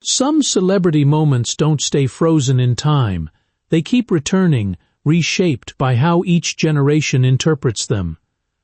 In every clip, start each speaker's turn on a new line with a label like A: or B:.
A: Some celebrity moments don't stay frozen in time. They keep returning, reshaped by how each generation interprets them.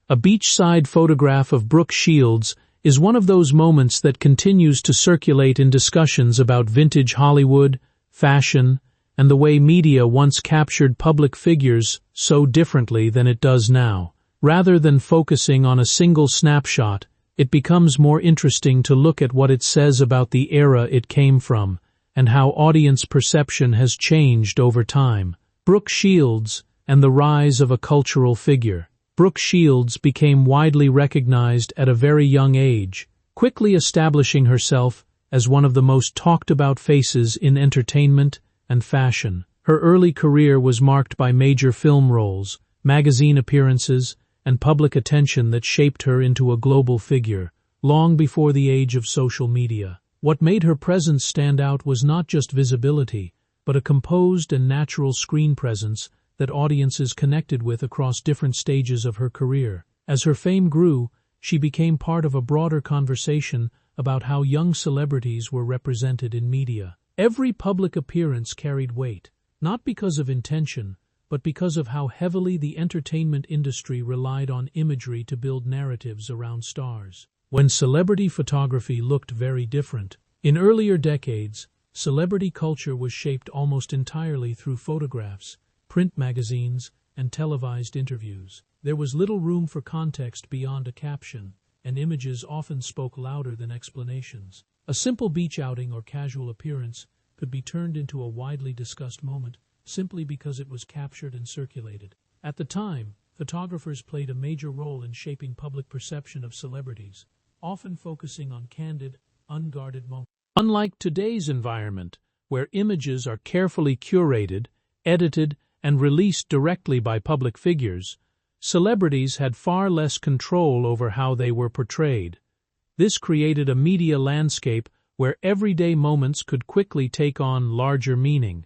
A: A beachside photograph of Brooke Shields is one of those moments that continues to circulate in discussions about vintage Hollywood, fashion, and the way media once captured public figures so differently than it does now. Rather than focusing on a single snapshot, it becomes more interesting to look at what it says about the era it came from and how audience perception has changed over time. Brooke Shields and the rise of a cultural figure. Brooke Shields became widely recognized at a very young age, quickly establishing herself as one of the most talked-about faces in entertainment and fashion. Her early career was marked by major film roles, magazine appearances, and public attention that shaped her into a global figure, long before the age of social media. What made her presence stand out was not just visibility, but a composed and natural screen presence that audiences connected with across different stages of her career. As her fame grew, she became part of a broader conversation about how young celebrities were represented in media. Every public appearance carried weight, not because of intention, but because of how heavily the entertainment industry relied on imagery to build narratives around stars. When celebrity photography looked very different. In earlier decades, celebrity culture was shaped almost entirely through photographs, print magazines, and televised interviews. There was little room for context beyond a caption, and images often spoke louder than explanations. A simple beach outing or casual appearance could be turned into a widely discussed moment simply because it was captured and circulated. At the time, photographers played a major role in shaping public perception of celebrities, often focusing on candid, unguarded moments. Unlike today's environment, where images are carefully curated, edited, and released directly by public figures, celebrities had far less control over how they were portrayed. This created a media landscape where everyday moments could quickly take on larger meaning.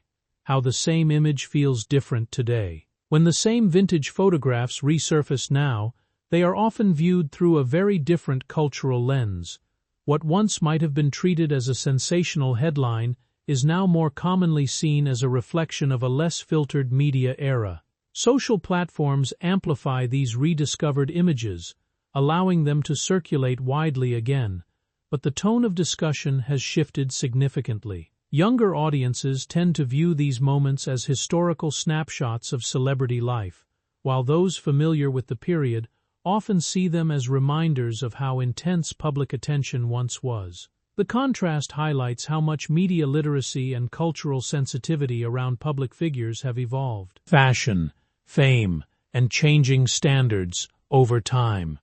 A: How the same image feels different today. When the same vintage photographs resurface now, they are often viewed through a very different cultural lens. What once might have been treated as a sensational headline is now more commonly seen as a reflection of a less filtered media era. Social platforms amplify these rediscovered images, allowing them to circulate widely again, but the tone of discussion has shifted significantly. Younger audiences tend to view these moments as historical snapshots of celebrity life, while those familiar with the period often see them as reminders of how intense public attention once was. The contrast highlights how much media literacy and cultural sensitivity around public figures have evolved. Fashion, fame, and changing standards over time.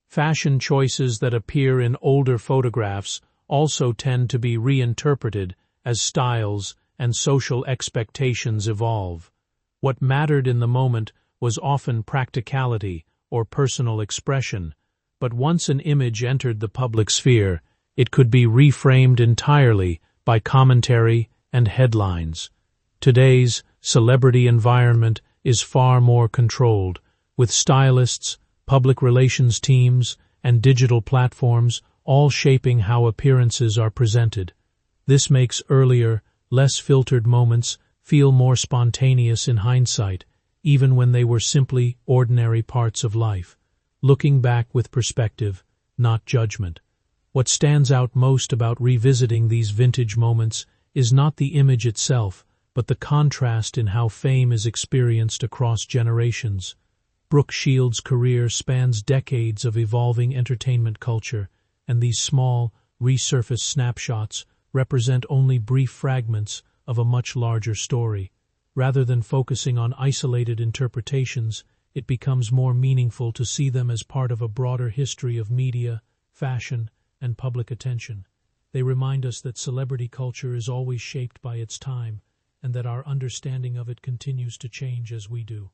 A: Fashion choices that appear in older photographs also tend to be reinterpreted as styles and social expectations evolve. What mattered in the moment was often practicality or personal expression, but once an image entered the public sphere, it could be reframed entirely by commentary and headlines. Today's celebrity environment is far more controlled, with stylists, public relations teams, and digital platforms all shaping how appearances are presented. This makes earlier, less filtered moments feel more spontaneous in hindsight, even when they were simply ordinary parts of life. Looking back with perspective, not judgment. What stands out most about revisiting these vintage moments is not the image itself, but the contrast in how fame is experienced across generations. Brooke Shields' career spans decades of evolving entertainment culture, and these small, resurfaced snapshots represent only brief fragments of a much larger story. Rather than focusing on isolated interpretations, it becomes more meaningful to see them as part of a broader history of media, fashion, and public attention. They remind us that celebrity culture is always shaped by its time, and that our understanding of it continues to change as we do.